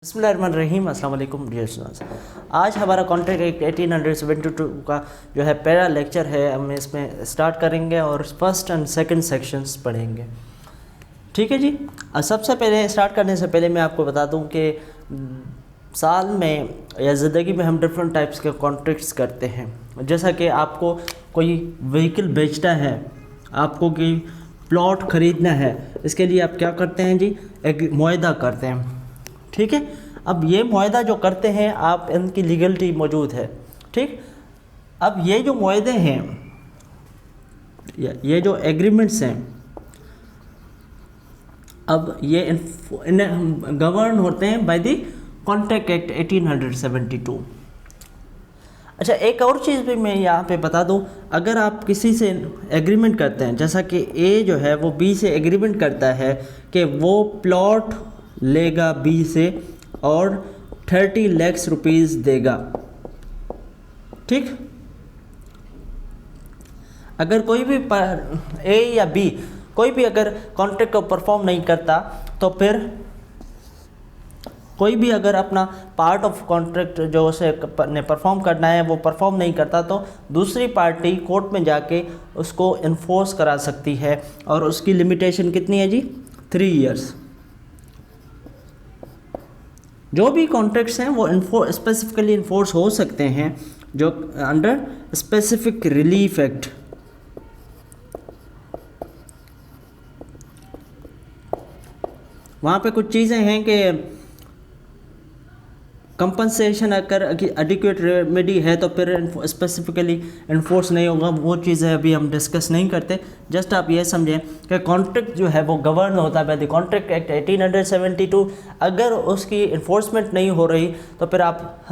बिस्मिल्लाहिर्रहमानिर्रहीम, अस्सलाम वालेकुम डियर स्टूडेंट्स। आज हमारा कॉन्ट्रैक्ट एक्ट 1872 का जो है पहला लेक्चर है, हम इसमें स्टार्ट करेंगे और फर्स्ट एंड सेकंड सेक्शंस पढ़ेंगे। ठीक है जी। सबसे पहले स्टार्ट करने से पहले मैं आपको बता दूं कि साल में या ज़िंदगी में हम डिफरेंट टाइप्स के कॉन्ट्रैक्ट्स करते हैं। जैसा कि आपको कोई व्हीकल बेचना है, आपको कोई प्लॉट ख़रीदना है, इसके लिए आप क्या करते हैं जी, एक मुआहदा करते हैं। ठीक है। अब ये मुआहदा जो करते हैं आप, इनकी लीगलिटी मौजूद है। ठीक। अब ये जो मुआहदे हैं, ये जो एग्रीमेंट्स हैं, अब ये गवर्न होते हैं बाय द कॉन्ट्रैक्ट एक्ट 1872। अच्छा, एक और चीज़ भी मैं यहाँ पे बता दूँ, अगर आप किसी से एग्रीमेंट करते हैं, जैसा कि ए जो है वो बी से एग्रीमेंट करता है कि वो प्लॉट लेगा बी से और 30 लाख रुपीस देगा। ठीक। अगर कोई भी ए या बी कोई भी अगर कॉन्ट्रैक्ट को परफॉर्म नहीं करता, तो फिर कोई भी अगर अपना पार्ट ऑफ कॉन्ट्रैक्ट जो उसे ने परफॉर्म करना है वो परफॉर्म नहीं करता, तो दूसरी पार्टी कोर्ट में जाके उसको इन्फोर्स करा सकती है। और उसकी लिमिटेशन कितनी है जी, 3 इयर्स। जो भी कॉन्ट्रैक्ट्स हैं वो स्पेसिफिकली इन्फोर्स हो सकते हैं जो अंडर स्पेसिफिक रिलीफ एक्ट। वहाँ पे कुछ चीज़ें हैं कि कंपनसेशन अगर एडिक्वेट रेमेडी है तो फिर स्पेसिफिकली इन्फोर्स नहीं होगा। वो चीज़ें अभी हम डिस्कस नहीं करते। जस्ट आप ये समझें कि कॉन्ट्रैक्ट जो है वो गवर्न होता है बाय द कॉन्ट्रैक्ट एक्ट 1872। अगर उसकी इन्फोर्समेंट नहीं हो रही तो फिर आप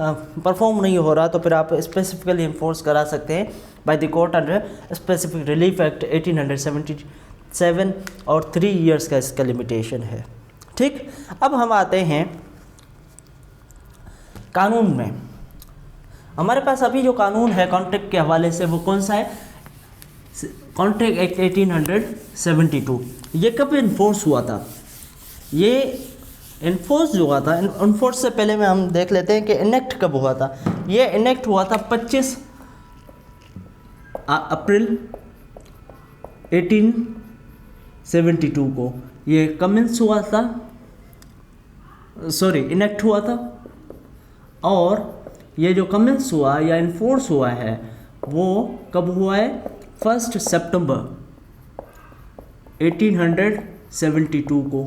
परफॉर्म नहीं हो रहा, तो फिर आप स्पेसिफिकली इन्फोर्स करा सकते हैं by the court under specific relief act 1877 और 3 इयर्स का इसका लिमिटेशन है। ठीक। अब हम आते हैं कानून में। हमारे पास अभी जो कानून है कॉन्ट्रैक्ट के हवाले से वो कौन सा है, कॉन्ट्रैक्ट एक्ट 1872। ये कब इन्फोर्स हुआ था? ये इन्फोर्स जो हुआ था, इन्फोर्स से पहले में हम देख लेते हैं कि इनेक्ट कब हुआ था। ये इनेक्ट हुआ था 25 अप्रैल 1872 को। ये कमेंस हुआ था, सॉरी इनेक्ट हुआ था। और ये जो कमेंस हुआ या इन्फोर्स हुआ है वो कब हुआ है, 1 सितंबर 1872 को।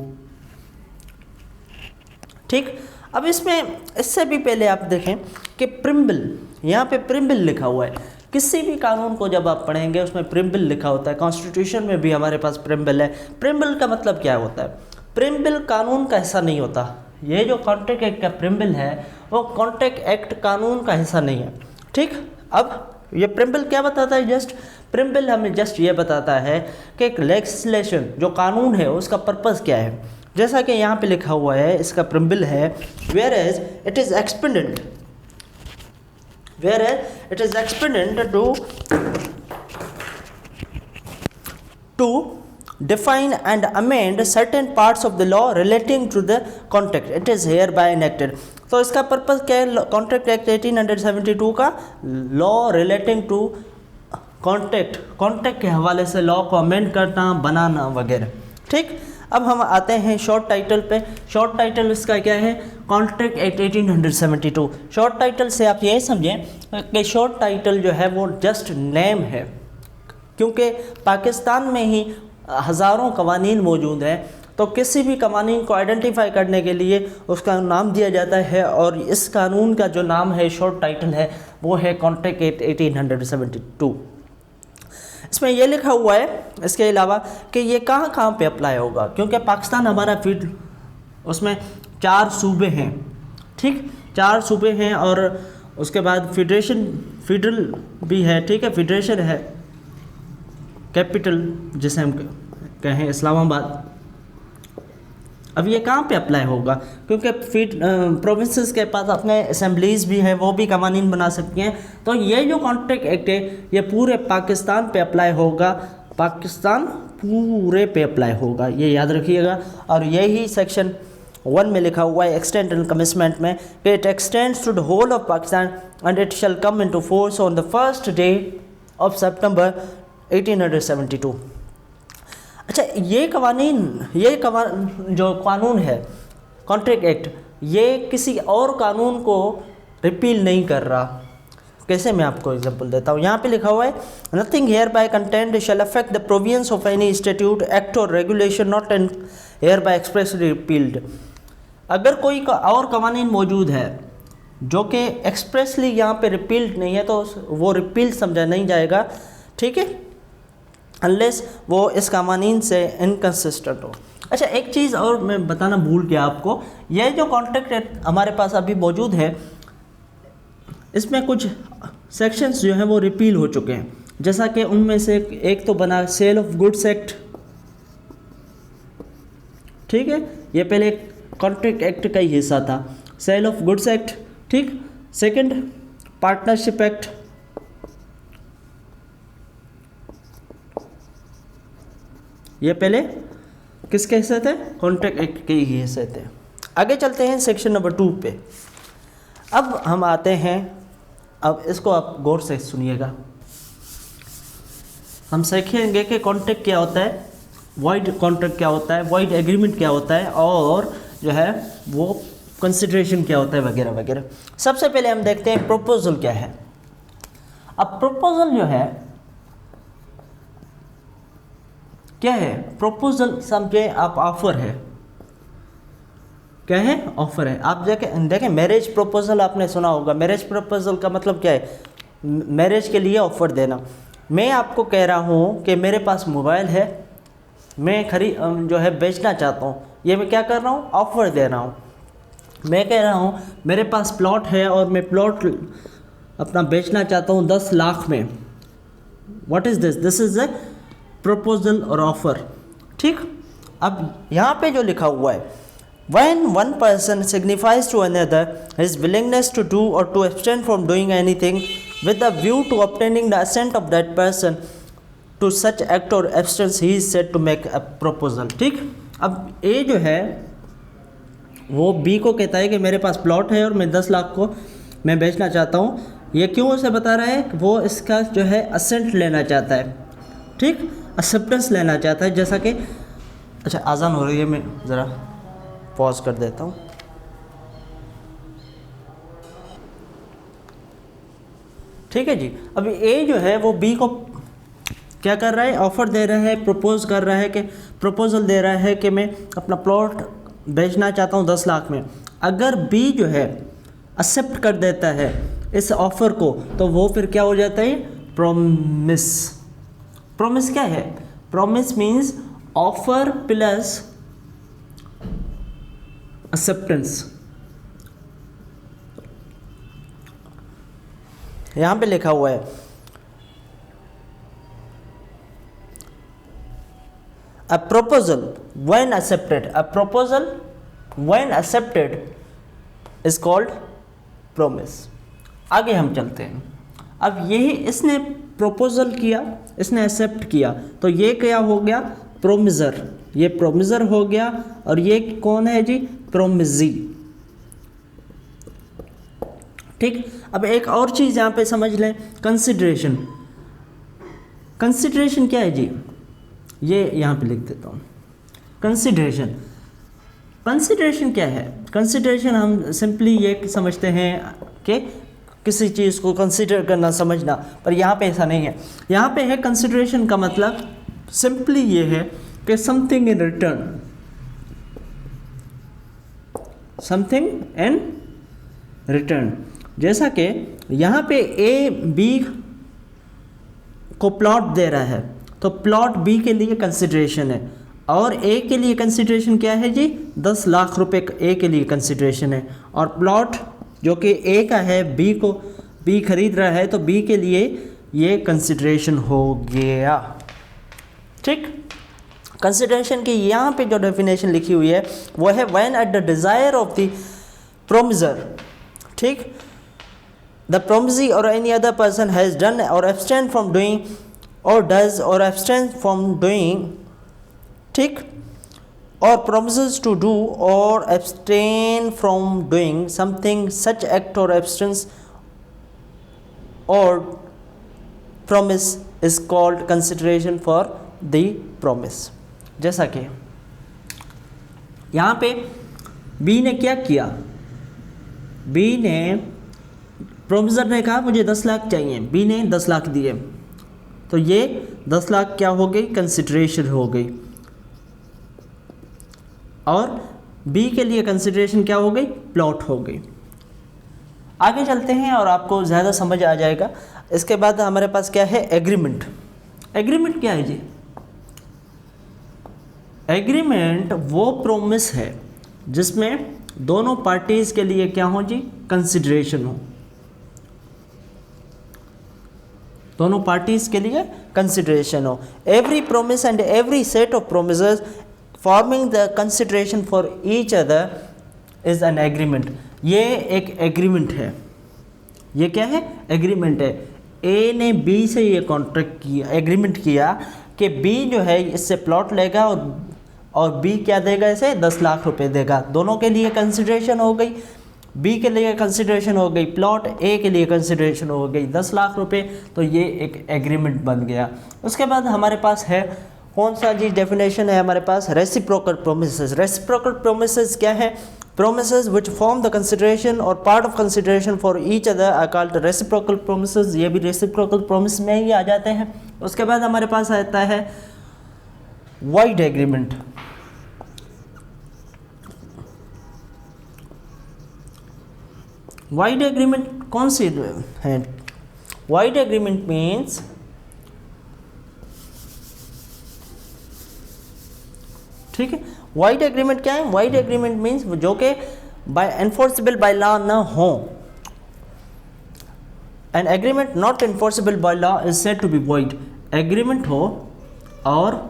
ठीक। अब इसमें इससे भी पहले आप देखें कि प्रिम्बल, यहाँ पे प्रिम्बल लिखा हुआ है। किसी भी कानून को जब आप पढ़ेंगे उसमें प्रिम्बल लिखा होता है। कॉन्स्टिट्यूशन में भी हमारे पास प्रिम्बल है। प्रिम्बल का मतलब क्या होता है? प्रिम्बल कानून का हिस्सा नहीं होता। ये जो कॉन्ट्रैक्ट एक्ट का प्रिम्बल है वो कॉन्ट्रैक्ट एक्ट कानून का हिस्सा नहीं है। ठीक। अब ये प्रिम्बल क्या बताता है? जस्ट प्रिम्बल हमें जस्ट ये बताता है कि एक लेजिस्लेशन जो कानून है उसका पर्पस क्या है। जैसा कि यहाँ पे लिखा हुआ है, इसका प्रिम्बल है, whereas it is expedient to define and amend certain parts of the law relating to the contract, it is hereby enacted। तो इसका पर्पस क्या है? कॉन्ट्रैक्ट एक्ट 1872 का लॉ रिलेटिंग टू कॉन्ट्रैक्ट के हवाले से लॉ को अमेंड करना, बनाना वगैरह। ठीक। अब हम आते हैं शॉर्ट टाइटल पे। शॉर्ट टाइटल इसका क्या है? Contract act 1872। शॉर्ट टाइटल से आप ये समझें कि शॉर्ट टाइटल जो है वो जस्ट नेम है, क्योंकि पाकिस्तान में ही हज़ारों कवानीन मौजूद हैं, तो किसी भी कवानीन को आइडेंटिफाई करने के लिए उसका नाम दिया जाता है। और इस कानून का जो नाम है, शॉर्ट टाइटल है, वो है कॉन्ट्रैक्ट एक्ट 1872। इसमें यह लिखा हुआ है इसके अलावा कि ये कहाँ कहाँ पे अप्लाई होगा, क्योंकि पाकिस्तान हमारा उसमें 4 सूबे हैं। ठीक। 4 सूबे हैं और उसके बाद फेडरल भी है। ठीक है। फेडरेशन है, कैपिटल जिसे हम कहें इस्लामाबाद। अब ये कहाँ पे अप्लाई होगा? क्योंकि प्रोविंसेस के पास अपने असेंबलीज़ भी हैं, वो भी कवानीन बना सकती हैं। तो ये जो कॉन्ट्रैक्ट एक्ट है ये पूरे पाकिस्तान पे अप्लाई होगा, पाकिस्तान पूरे पे अप्लाई होगा, ये याद रखिएगा। और यही सेक्शन 1 में लिखा हुआ है एक्सटेंड एंड कमिटमेंट में कि it extends to the whole of Pakistan and it shall come into force on the first day of September 1872। अच्छा, ये जो कानून है कॉन्ट्रैक्ट एक्ट, ये किसी और कानून को रिपील नहीं कर रहा। कैसे, मैं आपको एग्जांपल देता हूँ। यहाँ पे लिखा हुआ है nothing hereby content shall affect the provisions of any statute act और regulation not and hereby expressly repealed. अगर कोई और कवानीन मौजूद है जो कि एक्सप्रेसली यहाँ पे रिपील्ड नहीं है तो वो रिपील्ड समझा नहीं जाएगा, ठीक है, अनलेस वो इस कवानीन से इनकन्सिस्टेंट हो। अच्छा, एक चीज़ और मैं बताना भूल गया आपको, यह जो कॉन्ट्रैक्ट एक्ट हमारे पास अभी मौजूद है इसमें कुछ सेक्शंस जो हैं वो रिपील हो चुके हैं, जैसा कि उनमें से एक तो बना सेल ऑफ गुड्स एक्ट, ठीक है, ये पहले कॉन्ट्रैक्ट एक्ट का ही हिस्सा था, सेल ऑफ गुड्स एक्ट, ठीक। सेकंड पार्टनरशिप एक्ट, ये पहले किसके हिस्से थे, कॉन्ट्रैक्ट एक्ट के ही हिस्से थे। आगे चलते हैं सेक्शन नंबर 2 पे। अब हम आते हैं, अब इसको आप गौर से सुनिएगा, हम सीखेंगे कि कॉन्ट्रैक्ट क्या होता है, वॉइड कॉन्ट्रैक्ट क्या होता है, वॉइड एग्रीमेंट क्या होता है, और जो है वो कंसिडरेशन क्या होता है, वगैरह वगैरह। सबसे पहले हम देखते हैं प्रपोजल क्या है। अब प्रपोजल जो है क्या है, प्रपोजल समझे आप ऑफर है, क्या है, ऑफर है। आप देखें मैरिज प्रपोजल आपने सुना होगा, मैरिज प्रपोजल का मतलब क्या है, मैरिज के लिए ऑफ़र देना। मैं आपको कह रहा हूँ कि मेरे पास मोबाइल है, मैं जो है बेचना चाहता हूँ, ये मैं क्या कर रहा हूँ, ऑफ़र दे रहा हूँ। मैं कह रहा हूँ मेरे पास प्लॉट है और मैं प्लॉट अपना बेचना चाहता हूँ 10 लाख में। What is this, this is a proposal और ऑफ़र, ठीक। अब यहाँ पे जो लिखा हुआ है, when one person signifies to another his willingness to do or to abstain from doing anything with a view to obtaining the assent of that person to such act or absence, he is said to make a proposal, ठीक। अब ए जो है वो B को कहता है कि मेरे पास प्लॉट है और मैं 10 लाख को मैं बेचना चाहता हूँ। ये क्यों उसे बता रहा है, वो इसका जो है असेंट लेना चाहता है, ठीक, एक्सेप्टेंस लेना चाहता है। जैसा कि अच्छा आज़ान हो रही है, मैं ज़रा पॉज कर देता हूँ। ठीक है जी। अब ए जो है वो बी को क्या कर रहा है, ऑफ़र दे रहा है, प्रपोज कर रहा है कि प्रपोजल दे रहा है कि मैं अपना प्लॉट बेचना चाहता हूँ 10 लाख में। अगर बी जो है एक्सेप्ट कर देता है इस ऑफ़र को तो वो फिर क्या हो जाता है, प्रॉमिस। प्रॉमिस क्या है, promise means offer plus acceptance. यहाँ पे लिखा हुआ है a proposal when accepted, a proposal when accepted is called promise। आगे हम चलते हैं। अब यही इसने प्रपोजल किया, इसने एक्सेप्ट किया, तो ये क्या हो गया, प्रोमिजर। ये प्रोमिजर हो गया और ये कौन है जी, प्रोमिजी, ठीक। अब एक और चीज़ यहाँ पे समझ लें, कंसिडरेशन। कंसिडरेशन क्या है जी, ये यहाँ पे लिख देता हूँ। कंसिडरेशन, कंसिडरेशन क्या है, कंसिडरेशन हम सिंपली ये समझते हैं कि किसी चीज़ को कंसिडर करना, समझना, पर यहाँ पे ऐसा नहीं है। यहाँ पे है कंसिडरेशन का मतलब सिंपली ये है कि something in return, something in return. जैसा कि यहाँ पे ए बी को प्लॉट दे रहा है तो प्लॉट बी के लिए कंसिडरेशन है, और ए के लिए कंसिडरेशन क्या है जी, 10 लाख रुपए ए के लिए कंसिडरेशन है, और प्लॉट जो कि ए का है बी खरीद रहा है तो बी के लिए ये कंसिडरेशन हो गया, ठीक। कंसिडरेशन की यहाँ पे जो डेफिनेशन लिखी हुई है वो है when at the desire of the promisor, ठीक, द प्रोमिजी और any other person has done और abstain from doing or does or abstain from doing, ठीक, or promises to do or abstain from doing something, such act or abstinence or promise is called consideration for the promise। जैसा कि यहाँ पे B ने क्या किया, B ने, promisor ने कहा मुझे 10 लाख चाहिए, बी ने 10 लाख दिए, तो ये 10 लाख क्या हो गई, कंसिडरेशन हो गई, और बी के लिए कंसिडरेशन क्या हो गई, प्लॉट हो गई। आगे चलते हैं और आपको ज़्यादा समझ आ जाएगा। इसके बाद हमारे पास क्या है, एग्रीमेंट। एग्रीमेंट क्या है जी, एग्रीमेंट वो प्रोमिस है जिसमें दोनों पार्टीज़ के लिए क्या हो जी, कंसिडरेशन हो, दोनों पार्टीज़ के लिए कंसिडरेशन हो। Every promise and every set of promises forming the consideration for each other is an agreement. ये एक एग्रीमेंट है, ये क्या है, एग्रीमेंट है। ए ने बी से ये कॉन्ट्रैक्ट किया, एग्रीमेंट किया कि बी जो है इससे प्लॉट लेगा और बी क्या देगा, इसे 10 लाख रुपए देगा। दोनों के लिए कंसिडरेशन हो गई, बी के लिए कंसिडरेशन हो गई प्लॉट, ए के लिए कंसिडरेशन हो गई 10 लाख रुपए, तो ये एक एग्रीमेंट बन गया। उसके बाद हमारे पास है कौन सा जी, डेफिनेशन है हमारे पास, रेसिप्रोकल प्रोमिसेस। रेसिप्रोकल प्रोमिसेस क्या है, promises which form the consideration or part of consideration for each other are called reciprocal promises। ये भी reciprocal promise में ही आ जाते हैं। उसके बाद हमारे पास आता है void agreement। void agreement कौन सी है, void agreement means ठीक है, वाइड एग्रीमेंट क्या है, वाइड एग्रीमेंट मीन्स जो कि बाय एनफोर्सेबल बाय लॉ ना हो। An agreement not enforceable by law is said to be void. Agreement हो और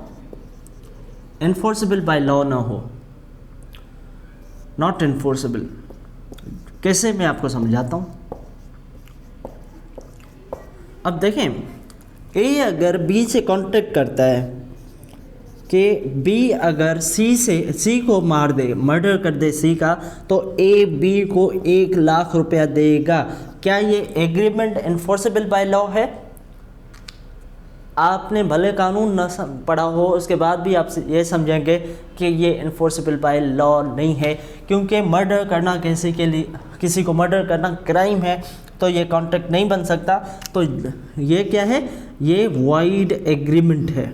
एनफोर्सेबल बाय लॉ ना हो, नॉट एनफोर्सेबल। कैसे, मैं आपको समझाता हूं। अब देखें, ए अगर बी से कॉन्ट्रैक्ट करता है कि बी अगर सी को मार दे, मर्डर कर दे सी का, तो ए बी को 1 लाख रुपया देगा। क्या ये एग्रीमेंट एनफोर्सेबल बाय लॉ है? आपने भले कानून न पढ़ा हो, उसके बाद भी आप ये समझेंगे कि ये एनफोर्सेबल बाय लॉ नहीं है, क्योंकि मर्डर करना किसी को मर्डर करना क्राइम है, तो ये कॉन्ट्रैक्ट नहीं बन सकता। तो ये क्या है, ये वॉइड एग्रीमेंट है।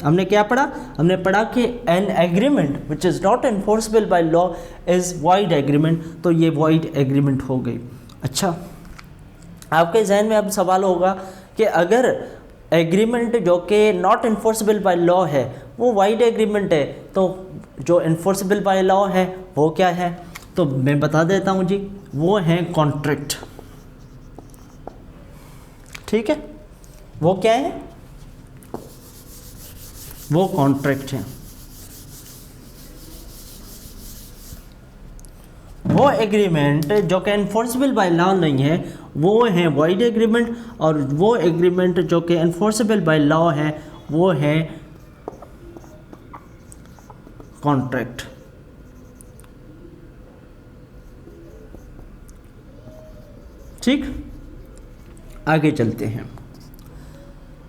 हमने क्या पढ़ा, हमने पढ़ा कि an agreement which is not enforceable by law is void agreement, तो ये वॉइड एग्रीमेंट हो गई। अच्छा, आपके जहन में अब सवाल होगा कि अगर एग्रीमेंट जो कि नॉट एनफोर्सेबल बाय लॉ है वो वाइड एग्रीमेंट है, तो जो एनफोर्सेबल बाय लॉ है वो क्या है? तो मैं बता देता हूँ जी, वो है कॉन्ट्रैक्ट। ठीक है, वो क्या है? वो कॉन्ट्रैक्ट है। वो एग्रीमेंट जो कि एनफोर्सेबल बाय लॉ नहीं है वो है वाइड एग्रीमेंट, और वो एग्रीमेंट जो कि एनफोर्सेबल बाय लॉ है वो है कॉन्ट्रैक्ट। ठीक, आगे चलते हैं।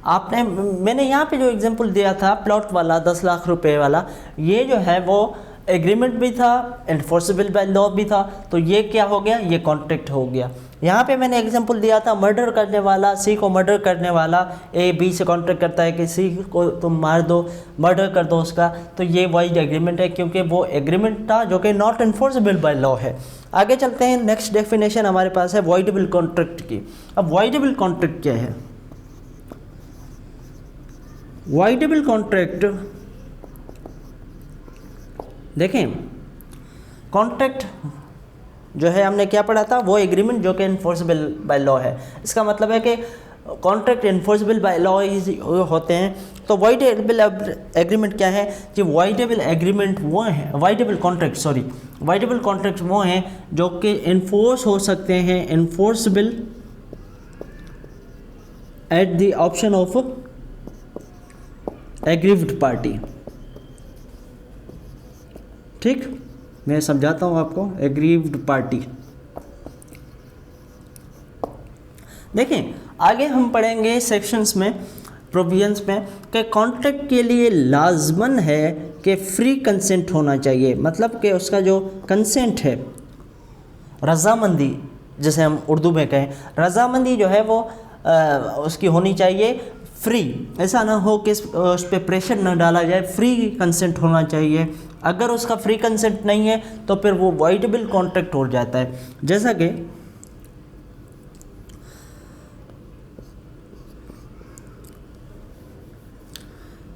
मैंने यहाँ पे जो एग्जांपल दिया था प्लॉट वाला 10 लाख रुपए वाला, ये जो है वो एग्रीमेंट भी था, एनफोर्सेबल बाय लॉ भी था, तो ये क्या हो गया? ये कॉन्ट्रैक्ट हो गया। यहाँ पे मैंने एग्जांपल दिया था मर्डर करने वाला, सी को मर्डर करने वाला, ए बी से कॉन्ट्रैक्ट करता है कि सी को तुम मार दो, मर्डर कर दो उसका, तो ये वाइड एग्रीमेंट है, क्योंकि वो एग्रीमेंट था जो कि नॉट एनफोर्सेबल बाय लॉ है। आगे चलते हैं, नेक्स्ट डेफिनेशन हमारे पास है वॉइडेबल कॉन्ट्रैक्ट की। अब वॉइडेबल कॉन्ट्रैक्ट क्या है? वॉइडेबल कॉन्ट्रैक्ट, देखें, कॉन्ट्रैक्ट जो है हमने क्या पढ़ा था, वो एग्रीमेंट जो कि एनफोर्सेबल बाय लॉ है। इसका मतलब है कि कॉन्ट्रैक्ट एनफोर्सेबल बाय लॉ होते हैं। तो वॉइडेबल एग्रीमेंट क्या है कि वॉइडेबल एग्रीमेंट वो है, वॉइडेबल कॉन्ट्रैक्ट वो हैं जो कि एनफोर्स हो सकते हैं, enforceable eight the option of aggrieved party. ठीक, मैं समझाता हूँ आपको। एग्रीव्ड पार्टी, देखें आगे हम पढ़ेंगे सेक्शंस में, प्रोविजंस में, कि कॉन्ट्रैक्ट के लिए लाजमन है कि फ्री कंसेंट होना चाहिए, मतलब कि उसका जो कंसेंट है, रज़ामंदी जैसे हम उर्दू में कहें, रज़ामंदी जो है वो उसकी होनी चाहिए फ्री। ऐसा ना हो कि उस पर प्रेशर ना डाला जाए, फ्री कंसेंट होना चाहिए। अगर उसका फ्री कंसेंट नहीं है तो फिर वो वॉइडेबल कॉन्ट्रैक्ट हो जाता है। जैसा कि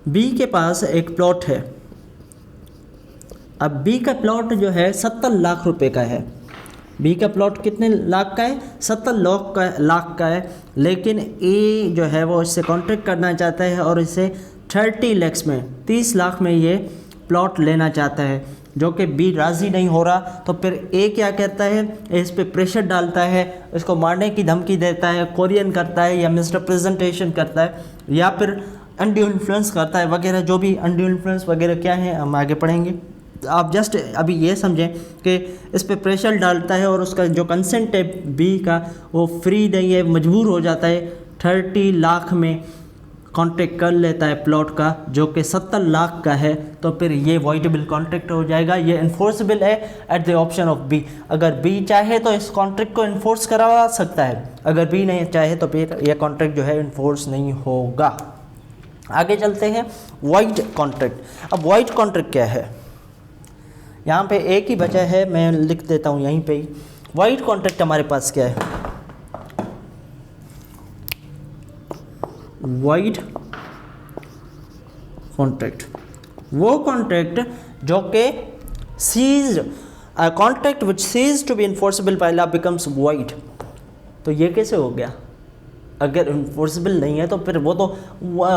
बी के पास एक प्लॉट है, अब बी का प्लॉट जो है 70 लाख रुपए का है। बी का प्लॉट कितने लाख का है? 70 लाख का है, लेकिन ए जो है वो इससे कॉन्ट्रैक्ट करना चाहता है और इसे 30 लाख में, 30 लाख में ये प्लॉट लेना चाहता है, जो कि बी राज़ी नहीं हो रहा। तो फिर ए क्या कहता है, इस पे प्रेशर डालता है, इसको मारने की धमकी देता है, कोरियन करता है या मिसरिप्रेजेंटेशन करता है या फिर अनड्यू इन्फ्लुएंस करता है वगैरह। जो भी अनड्यू इन्फ्लुएंस वगैरह क्या है हम आगे पढ़ेंगे। आप जस्ट अभी ये समझें कि इस पे प्रेशर डालता है और उसका जो कंसेंट है बी का वो फ्री नहीं है, मजबूर हो जाता है, 30 लाख में कॉन्ट्रैक्ट कर लेता है प्लॉट का, जो कि 70 लाख का है। तो फिर ये वॉइडेबल कॉन्ट्रैक्ट हो जाएगा, ये इन्फोर्सेबल है at the option of B. अगर बी चाहे तो इस कॉन्ट्रैक्ट को इन्फोर्स करवा सकता है, अगर बी नहीं चाहे तो फिर यह कॉन्ट्रैक्ट जो है इन्फोर्स नहीं होगा। आगे चलते हैं, वॉइड कॉन्ट्रैक्ट। अब वॉइड कॉन्ट्रैक्ट क्या है, यहाँ पे एक ही बचा है, मैं लिख देता हूँ यहीं पे ही। वॉइड कॉन्ट्रैक्ट हमारे पास क्या है, वॉइड कॉन्ट्रैक्ट वो कॉन्ट्रैक्ट जो कि ceased, contract which cease to be enforceable by law becomes void. तो ये कैसे हो गया? अगर इन्फोर्सेबल नहीं है तो फिर वो तो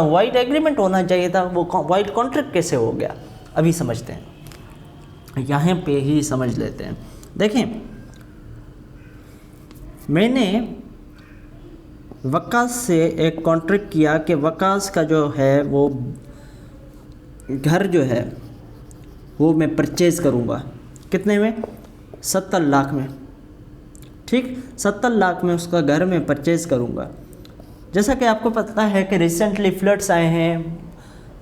वाइड एग्रीमेंट होना चाहिए था, वो वाइड कॉन्ट्रैक्ट कैसे हो गया? अभी समझते हैं, यहाँ पे ही समझ लेते हैं। देखें, मैंने वकास से एक कॉन्ट्रैक्ट किया कि वकास का जो है वो घर जो है वो मैं परचेज़ करूँगा, कितने में? 70 लाख में। ठीक, 70 लाख में उसका घर मैं परचेज़ करूँगा। जैसा कि आपको पता है कि रिसेंटली फ्लड्स आए हैं,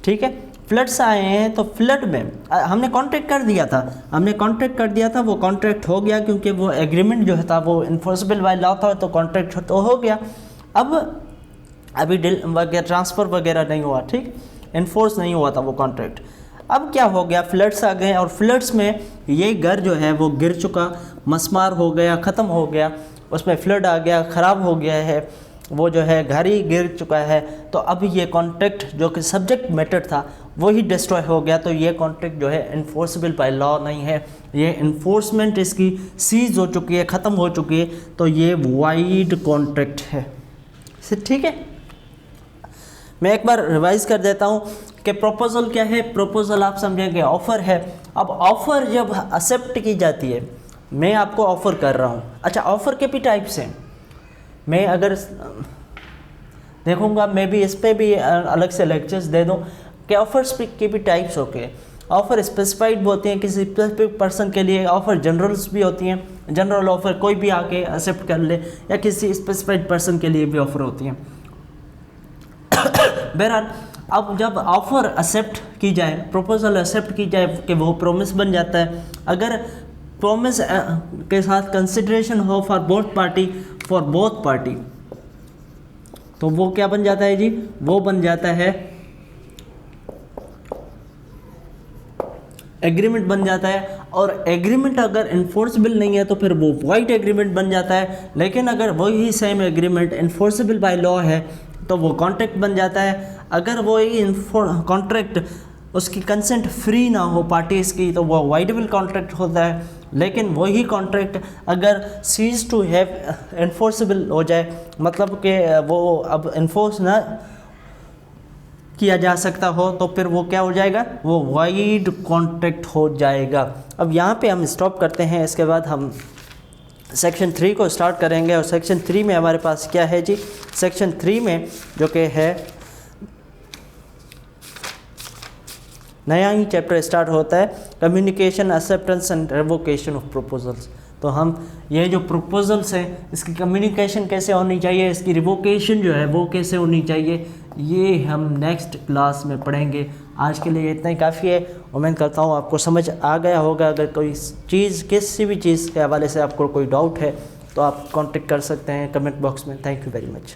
ठीक है, फ्लड्स आए हैं, तो फ्लड में हमने कॉन्ट्रैक्ट कर दिया था, वो कॉन्ट्रैक्ट हो गया क्योंकि वो एग्रीमेंट जो था वो इन्फोर्सेबल बाय लॉ था, तो कॉन्ट्रैक्ट तो हो गया। अब अभी डील वगैरह ट्रांसफ़र वगैरह नहीं हुआ, ठीक, इन्फोर्स नहीं हुआ था वो कॉन्ट्रैक्ट। अब क्या हो गया, फ्लड्स आ गए और फ्लड्स में ये घर जो है वो गिर चुका, मसमार हो गया, ख़त्म हो गया, उसमें फ्लड आ गया, ख़राब हो गया है, वो जो है घर ही गिर चुका है। तो अब ये कॉन्ट्रैक्ट जो कि सब्जेक्ट मैटर था वो ही डिस्ट्रॉय हो गया, तो ये कॉन्ट्रैक्ट जो है इन्फोर्सेबल बाय लॉ नहीं है, ये इन्फोर्समेंट इसकी सीज हो चुकी है, ख़त्म हो चुकी है, तो ये वाइड कॉन्ट्रैक्ट है। ठीक है, मैं एक बार रिवाइज कर देता हूँ कि प्रपोजल क्या है। प्रपोजल आप समझेंगे ऑफ़र है। अब ऑफ़र जब एक्सेप्ट की जाती है, मैं आपको ऑफ़र कर रहा हूँ, अच्छा ऑफ़र के भी टाइप्स हैं, मैं अगर देखूँगा मैं भी इस पे भी अलग से लेक्चर्स दे दूँ कि ऑफ़र्स के भी टाइप्स होके, ऑफ़र स्पेसिफाइड होती हैं किसी स्पेसिफिक पर्सन के लिए, ऑफ़र जनरल्स भी होती हैं, जनरल ऑफ़र कोई भी आके एक्सेप्ट कर ले, या किसी स्पेसिफाइड पर्सन के लिए भी ऑफ़र होती हैं। बहरहाल अब जब ऑफ़र एक्सेप्ट की जाए, प्रपोजल एक्सेप्ट की जाए कि वो प्रॉमिस बन जाता है। अगर प्रॉमिस के साथ कंसिडरेशन हो फॉर बोथ पार्टी, तो वो क्या बन जाता है जी, वो बन जाता है एग्रीमेंट बन जाता है। और एग्रीमेंट अगर इन्फोर्सेबल नहीं है तो फिर वो वाइड एग्रीमेंट बन जाता है। लेकिन अगर वही same agreement enforceable by law है तो वो कॉन्ट्रैक्ट बन जाता है। अगर वही कॉन्ट्रैक्ट उसकी कंसेंट फ्री ना हो पार्टीज़ की तो वो वाइडेबल कॉन्ट्रैक्ट होता है। लेकिन वही कॉन्ट्रैक्ट अगर सीज टू हैव इन्फोर्सेबल हो जाए, मतलब कि वो अब इन्फोर्स ना किया जा सकता हो, तो फिर वो क्या हो जाएगा, वो वाइड कॉन्ट्रैक्ट हो जाएगा। अब यहाँ पे हम स्टॉप करते हैं, इसके बाद हम सेक्शन 3 को स्टार्ट करेंगे। और सेक्शन 3 में हमारे पास क्या है जी, सेक्शन 3 में जो कि है नया ही चैप्टर स्टार्ट होता है, communication, acceptance and revocation of proposals. तो हम ये जो प्रपोजल्स हैं इसकी कम्युनिकेशन कैसे होनी चाहिए, इसकी रिवोकेशन जो है वो कैसे होनी चाहिए, ये हम नेक्स्ट क्लास में पढ़ेंगे। आज के लिए इतना ही काफ़ी है। उम्मीद करता हूँ आपको समझ आ गया होगा। अगर कोई चीज़, किसी भी चीज़ के हवाले से आपको कोई डाउट है तो आप कांटेक्ट कर सकते हैं कमेंट बॉक्स में। Thank you very much.